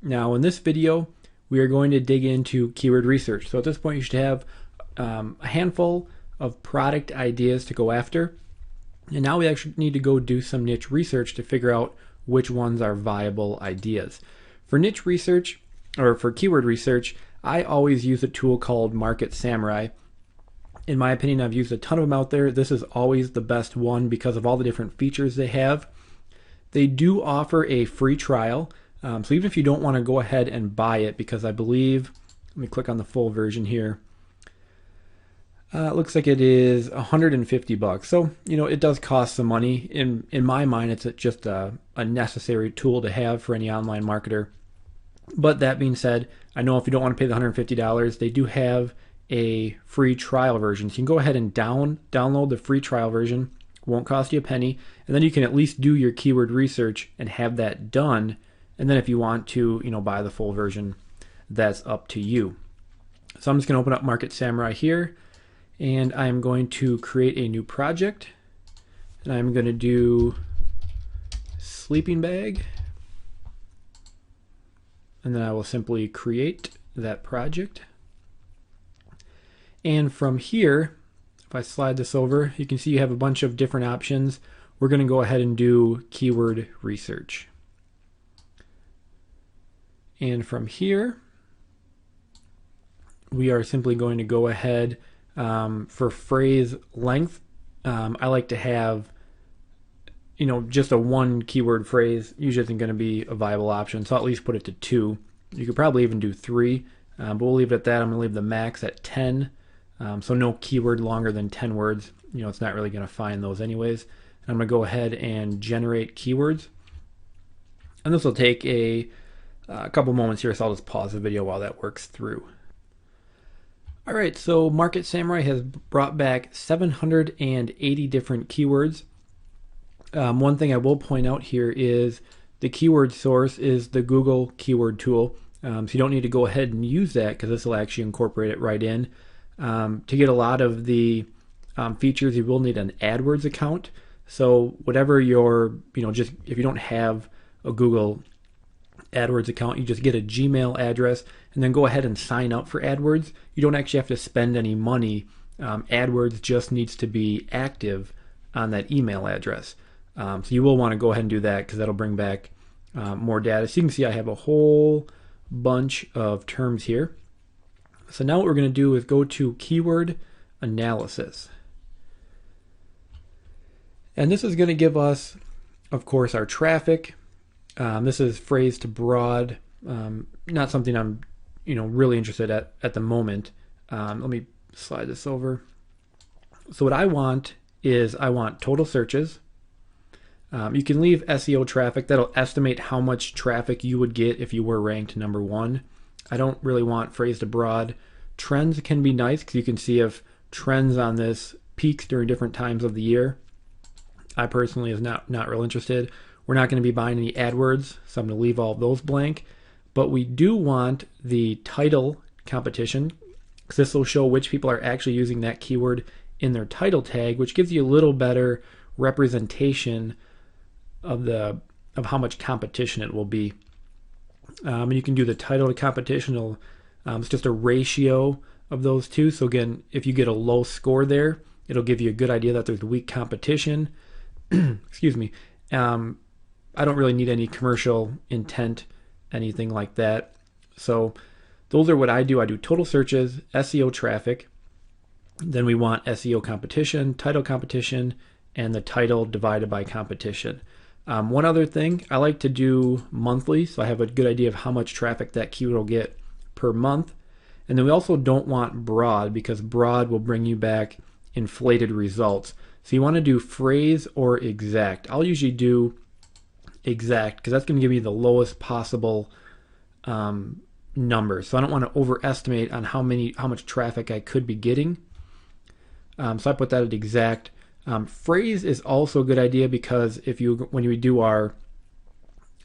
Now in this video, we are going to dig into keyword research. So at this point, you should have a handful of product ideas to go after. And now we actually need to go do some niche research to figure out which ones are viable ideas. For niche research, or for keyword research, I always use a tool called Market Samurai. In my opinion, I've used a ton of them out there. This is always the best one because of all the different features they have. They do offer a free trial. So even if you don't want to go ahead and buy it, because I believe, let me click on the full version here. It looks like it is 150 bucks. So, it does cost some money. In my mind, it's just a necessary tool to have for any online marketer. But that being said, I know if you don't want to pay the $150, they do have a free trial version. So you can go ahead and download the free trial version. Won't cost you a penny. And then you can at least do your keyword research and have that done. And then if you want to, buy the full version, that's up to you. So I'm just going to open up Market Samurai here. And I'm going to create a new project. And I'm going to do sleeping bag. And then I will simply create that project. And from here, if I slide this over, you can see you have a bunch of different options. We're going to go ahead and do keyword research. And from here, we are simply going to go ahead for phrase length. I like to have, just a one keyword phrase usually isn't going to be a viable option. So I'll at least put it to 2. You could probably even do 3, but we'll leave it at that. I'm going to leave the max at 10. So no keyword longer than 10 words. It's not really going to find those anyways. And I'm going to go ahead and generate keywords. And this will take a couple moments here, so I'll just pause the video while that works through. All right, so Market Samurai has brought back 780 different keywords. One thing I will point out here is the keyword source is the Google keyword tool. So you don't need to go ahead and use that because this will actually incorporate it right in. To get a lot of the features, you will need an AdWords account. So whatever your, just if you don't have a Google AdWords account, you just get a Gmail address and then go ahead and sign up for AdWords. You don't actually have to spend any money. AdWords just needs to be active on that email address. So you will want to go ahead and do that because that'll bring back more data. So you can see I have a whole bunch of terms here. So now what we're going to do is go to keyword analysis. And this is going to give us, of course, our traffic. This is phrase to broad, not something I'm really interested at the moment. Let me slide this over. So what I want is I want total searches. You can leave SEO traffic. That'll estimate how much traffic you would get if you were ranked number 1. I don't really want phrase to broad. Trends can be nice because you can see if trends on this peaks during different times of the year. I personally is not real interested. We're not going to be buying any AdWords, so I'm going to leave all of those blank. But we do want the title competition because this will show which people are actually using that keyword in their title tag, which gives you a little better representation of how much competition it will be. And you can do the title to competition. It's just a ratio of those two. So again, if you get a low score there, it'll give you a good idea that there's weak competition. Excuse me. I don't really need any commercial intent, anything like that. So those are what I do. I do total searches, SEO traffic. Then we want SEO competition, title competition, and the title divided by competition. One other thing, I like to do monthly, so I have a good idea of how much traffic that keyword will get per month. And then we also don't want broad because broad will bring you back inflated results. So you want to do phrase or exact. I'll usually do exact because that's going to give you the lowest possible number. So I don't want to overestimate on how much traffic I could be getting. So I put that at exact. Phrase is also a good idea because when we do our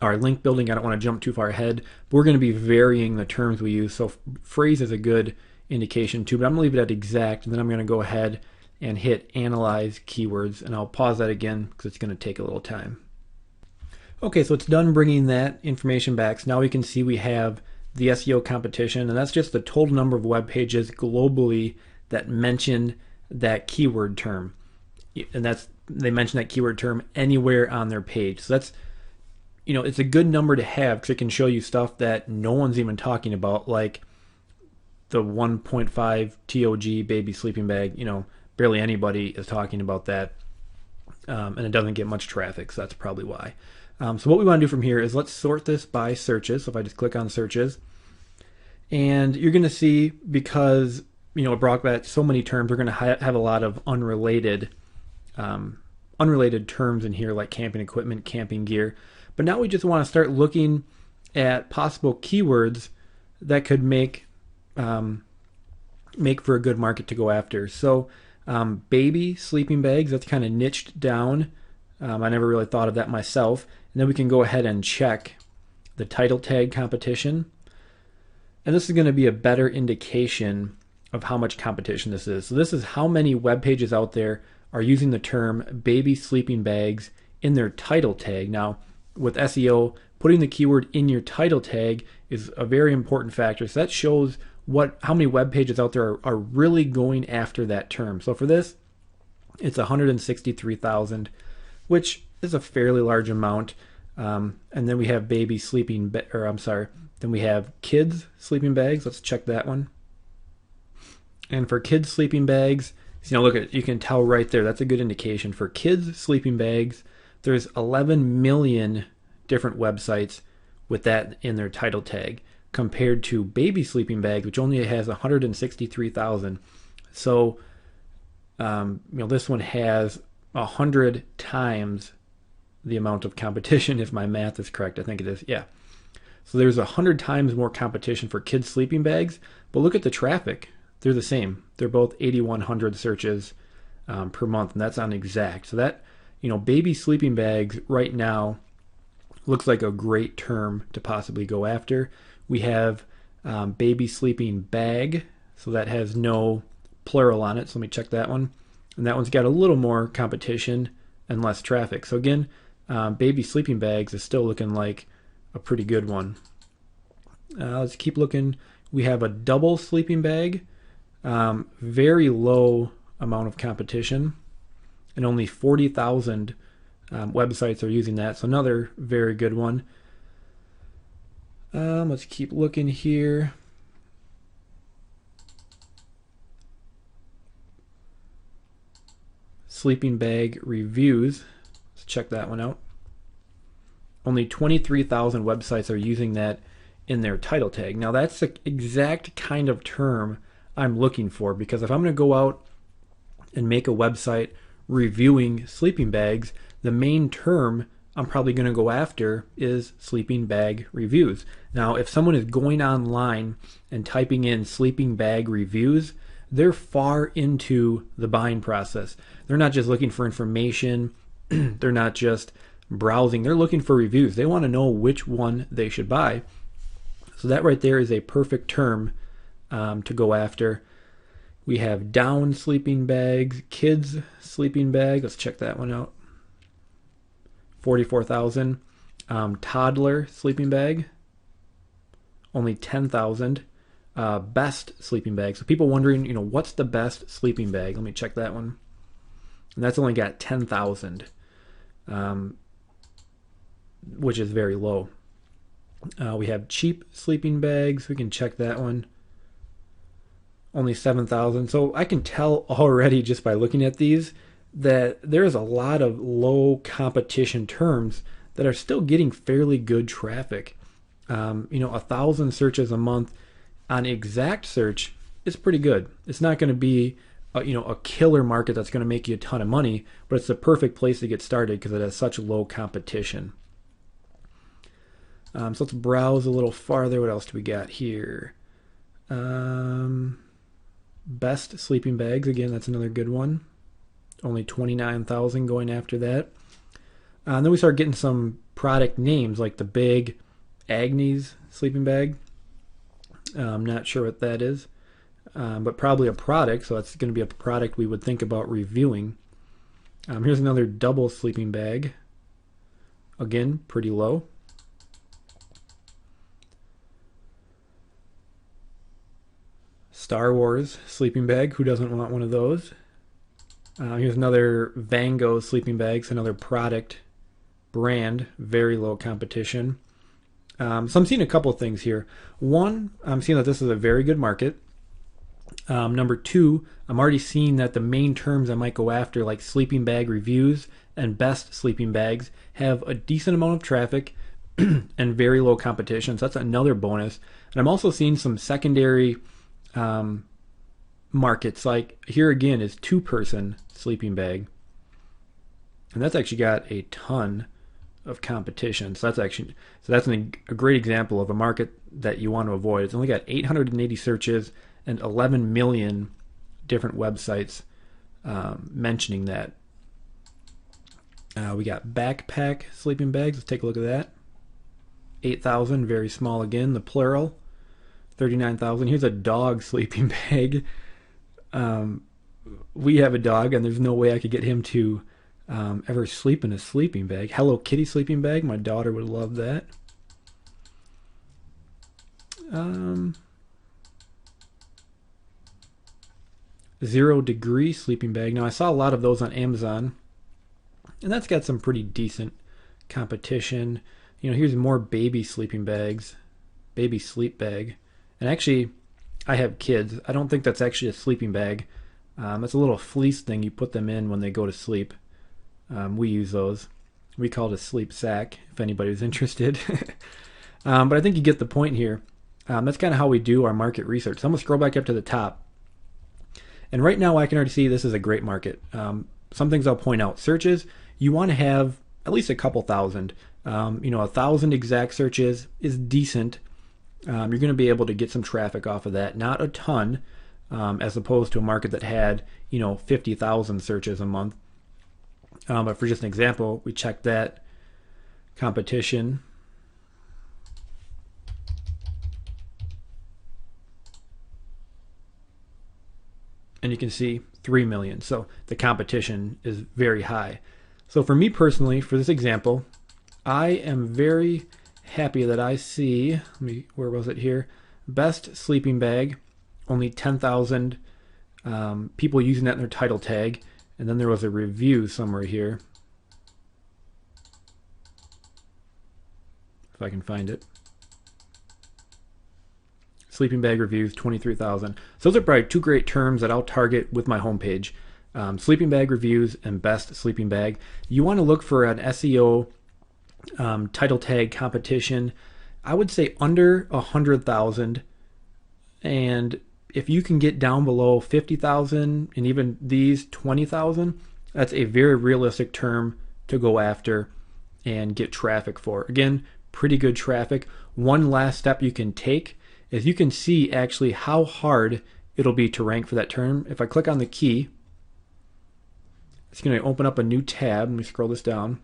link building, I don't want to jump too far ahead, but we're going to be varying the terms we use. So phrase is a good indication too, but I'm going to leave it at exact, and then I'm going to go ahead and hit analyze keywords, and I'll pause that again because it's going to take a little time. Okay, so it's done bringing that information back. So now we can see we have the SEO competition, and that's just the total number of web pages globally that mention that keyword term. And they mention that keyword term anywhere on their page. So that's, it's a good number to have because it can show you stuff that no one's even talking about, like the 1.5 TOG baby sleeping bag. Barely anybody is talking about that, and it doesn't get much traffic, so that's probably why. So what we want to do from here is let's sort this by searches. So if I just click on searches, and you're going to see, because it brought back so many terms, we're going to have a lot of unrelated terms in here, like camping equipment, camping gear. But now we just want to start looking at possible keywords that could make for a good market to go after. So baby sleeping bags, that's kind of niched down. I never really thought of that myself. And then we can go ahead and check the title tag competition. And this is going to be a better indication of how much competition this is. So this is how many web pages out there are using the term baby sleeping bags in their title tag. Now, with SEO, putting the keyword in your title tag is a very important factor. So that shows how many web pages out there are really going after that term. So for this, it's 163,000, which is a fairly large amount. And then we have baby sleeping, then we have kids sleeping bags. Let's check that one. And for kids sleeping bags, look, you can tell right there, that's a good indication. For kids sleeping bags, there's 11 million different websites with that in their title tag, compared to baby sleeping bags, which only has 163,000. So, this one has 100 times the amount of competition, if my math is correct. I think it is, yeah. So there's 100 times more competition for kids sleeping bags, but look at the traffic. They're the same. They're both 8,100 searches per month, and that's on exact. So that, baby sleeping bags right now looks like a great term to possibly go after. We have baby sleeping bag, so that has no plural on it. So let me check that one. And that one's got a little more competition and less traffic. So again, baby sleeping bags is still looking like a pretty good one. Let's keep looking. We have a double sleeping bag. Very low amount of competition, and only 40,000 websites are using that. So another very good one. Let's keep looking here. Sleeping bag reviews. Let's check that one out. Only 23,000 websites are using that in their title tag. Now that's the exact kind of term I'm looking for, because if I'm going to go out and make a website reviewing sleeping bags, the main term I'm probably going to go after is sleeping bag reviews. Now, if someone is going online and typing in sleeping bag reviews, they're far into the buying process. They're not just looking for information. They're not just browsing. They're looking for reviews. They want to know which one they should buy. So that right there is a perfect term to go after. We have down sleeping bags, kids sleeping bag. Let's check that one out. 44,000. Toddler sleeping bag, only 10,000. Best sleeping bag. So people wondering, what's the best sleeping bag? Let me check that one. And that's only got 10,000, which is very low. We have cheap sleeping bags. We can check that one. Only 7,000. So I can tell already just by looking at these that there's a lot of low competition terms that are still getting fairly good traffic. 1,000 searches a month on exact search is pretty good. It's not going to be a killer market that's going to make you a ton of money, but it's the perfect place to get started because it has such low competition. So let's browse a little farther. What else do we got here? Best sleeping bags. Again, that's another good one. Only 29,000 going after that. And then we start getting some product names like the Big Agnes sleeping bag. I'm not sure what that is, but probably a product. So that's going to be a product we would think about reviewing. Here's another double sleeping bag. again, pretty low. Star Wars sleeping bag. Who doesn't want one of those? Here's another Van Gogh sleeping bags, another product brand, very low competition. So I'm seeing a couple of things here. One, I'm seeing that this is a very good market. Number two, I'm already seeing that the main terms I might go after, like sleeping bag reviews and best sleeping bags, have a decent amount of traffic and very low competition. So that's another bonus. And I'm also seeing some secondary markets. Like here again is 2-person sleeping bag, and that's actually got a ton of competition. So that's a great example of a market that you want to avoid. It's only got 880 searches and 11 million different websites mentioning that. We got backpack sleeping bags. Let's take a look at that. 8,000, very small again, the plural. 39,000. Here's a dog sleeping bag. We have a dog, and there's no way I could get him to ever sleep in a sleeping bag. Hello Kitty sleeping bag. My daughter would love that. 0 degree sleeping bag. Now I saw a lot of those on Amazon, and that's got some pretty decent competition. You know, here's more baby sleeping bags, baby sleep bag. And actually, I have kids. I don't think that's actually a sleeping bag. It's a little fleece thing you put them in when they go to sleep. We use those. We call it a sleep sack, if anybody's interested. But I think you get the point here. That's kind of how we do our market research. So I'm going to scroll back up to the top. And right now I can already see this is a great market. Some things I'll point out. Searches, you want to have at least a couple thousand. 1,000 exact searches is decent. You're going to be able to get some traffic off of that. Not a ton, as opposed to a market that had 50,000 searches a month. But for just an example, we checked that competition. And you can see 3 million. So the competition is very high. So for me personally, for this example, I am very happy that I see, where was it here? Best sleeping bag, only 10,000 people using that in their title tag. And then there was a review somewhere here. If I can find it. Sleeping bag reviews, 23,000. So those are probably 2 great terms that I'll target with my homepage. Sleeping bag reviews and best sleeping bag. You want to look for an SEO title tag competition. I would say under 100,000. And if you can get down below 50,000 and even these 20,000, that's a very realistic term to go after and get traffic for. Again, pretty good traffic. One last step you can take is you can see actually how hard it'll be to rank for that term. If I click on the key, it's going to open up a new tab. Let me scroll this down.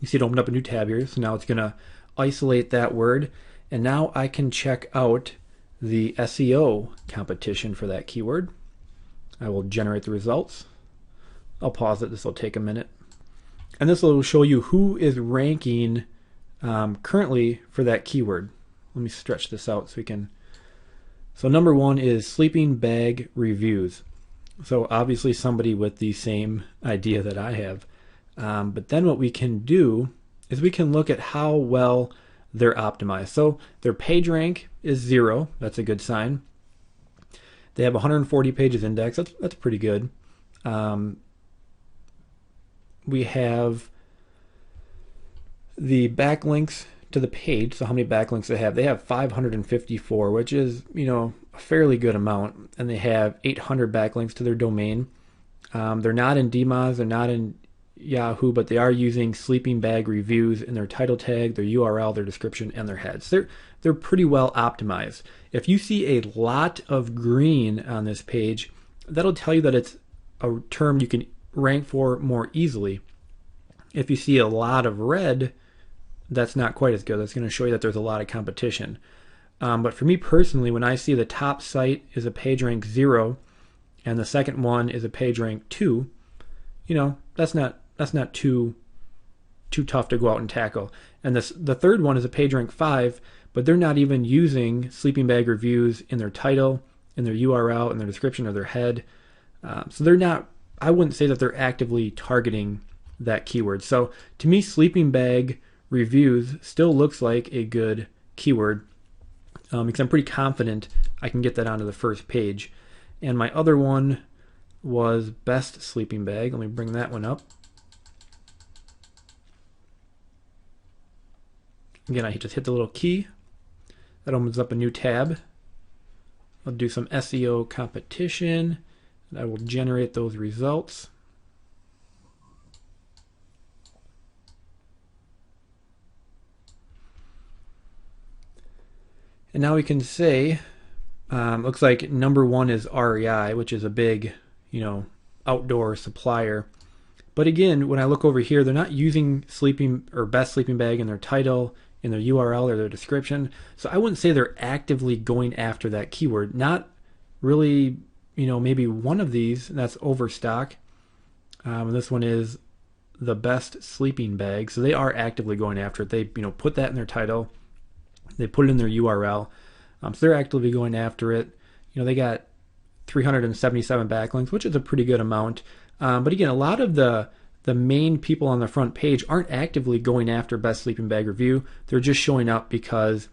You see it opened up a new tab here. So now it's going to isolate that word. And now I can check out the SEO competition for that keyword. I will generate the results. I'll pause it. This will take a minute. And this will show you who is ranking currently for that keyword. Let me stretch this out so we can. So number 1 is sleeping bag reviews. So obviously somebody with the same idea that I have. But then what we can do is we can look at how well they're optimized. So their page rank is 0. That's a good sign. They have 140 pages indexed. That's pretty good. We have the backlinks to the page. So how many backlinks they have? They have 554, which is, a fairly good amount. And they have 800 backlinks to their domain. They're not in DMOZ. They're not in Yahoo, but they are using sleeping bag reviews in their title tag, their URL, their description, and their heads. They're pretty well optimized. If you see a lot of green on this page, that'll tell you that it's a term you can rank for more easily. If you see a lot of red, that's not quite as good. That's going to show you that there's a lot of competition. But for me personally, when I see the top site is a page rank 0 and the second one is a page rank 2, that's not too too tough to go out and tackle. And the third one is a page rank 5, but they're not even using sleeping bag reviews in their title, in their URL, in their description, or their head. So they're not, I wouldn't say that they're actively targeting that keyword. So to me, sleeping bag reviews still looks like a good keyword, because I'm pretty confident I can get that onto the first page. And my other one was best sleeping bag. Let me bring that one up. Again, I just hit the little key. That opens up a new tab. I'll do some SEO competition. And I will generate those results. And now we can say, looks like number 1 is REI, which is a big, outdoor supplier. But again, when I look over here, they're not using sleeping or best sleeping bag in their title, in their URL, or their description. So I wouldn't say they're actively going after that keyword. Not really, maybe one of these, and that's Overstock. And this one is the best sleeping bag. So they are actively going after it. They, put that in their title. They put it in their URL. So they're actively going after it. They got 377 backlinks, which is a pretty good amount. But again, a lot of the main people on the front page aren't actively going after best sleeping bag review. They're just showing up because,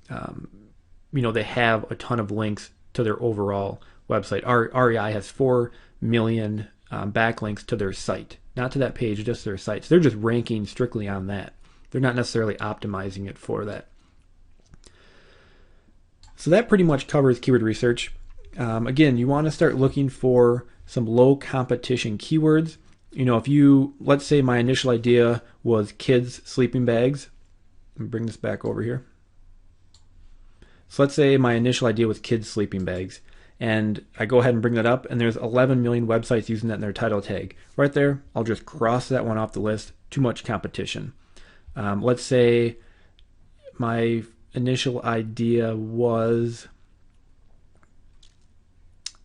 they have a ton of links to their overall website. REI has 4 million backlinks to their site, not to that page, just their site. So they're just ranking strictly on that. They're not necessarily optimizing it for that. So that pretty much covers keyword research. Again, you want to start looking for some low competition keywords. If let's say my initial idea was kids sleeping bags. Let me bring this back over here. So let's say my initial idea was kids sleeping bags. And I go ahead and bring that up, and there's 11 million websites using that in their title tag. Right there, I'll just cross that one off the list. Too much competition. Let's say my initial idea was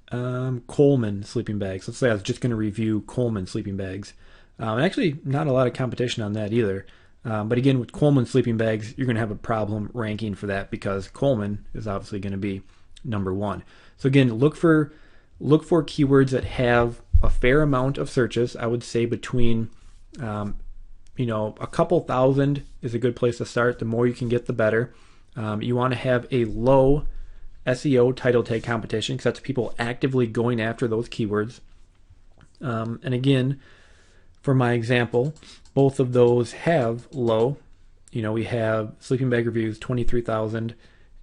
Coleman sleeping bags. Let's say I was just going to review Coleman sleeping bags. And actually, not a lot of competition on that either. But again, with Coleman sleeping bags, you're going to have a problem ranking for that because Coleman is obviously going to be number 1. So again, look for keywords that have a fair amount of searches. I would say between a couple thousand is a good place to start. The more you can get, the better. You want to have a low SEO title tag competition because that's people actively going after those keywords. And again, for my example, both of those have low. We have sleeping bag reviews, 23,000,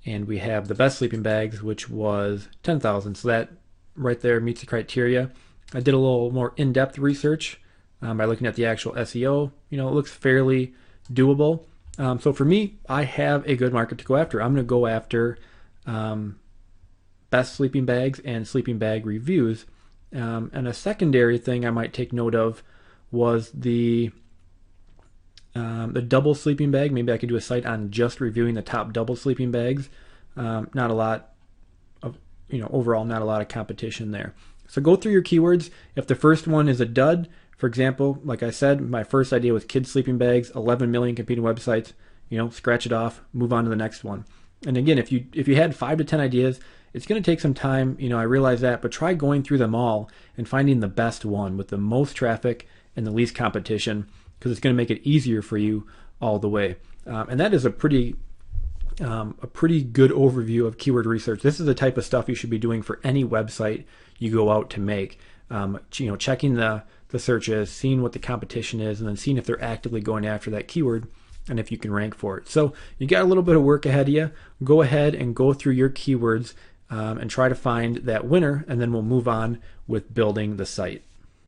and we have the best sleeping bags, which was 10,000. So that right there meets the criteria. I did a little more in-depth research by looking at the actual SEO. It looks fairly doable. So for me, I have a good market to go after. I'm going to go after best sleeping bags and sleeping bag reviews. And a secondary thing I might take note of was the double sleeping bag. Maybe I could do a site on just reviewing the top double sleeping bags. Not a lot of, overall not a lot of competition there. So go through your keywords. If the first one is a dud, for example, like I said, my first idea was kids sleeping bags, 11 million competing websites, scratch it off, move on to the next one. And again, if you had 5 to 10 ideas, it's going to take some time, I realize that, but try going through them all and finding the best one with the most traffic and the least competition, because it's going to make it easier for you all the way. And that is a pretty good overview of keyword research. This is the type of stuff you should be doing for any website you go out to make. Checking the searches, seeing what the competition is, and then seeing if they're actively going after that keyword and if you can rank for it. So you got a little bit of work ahead of you. Go ahead and go through your keywords and try to find that winner, and then we'll move on with building the site.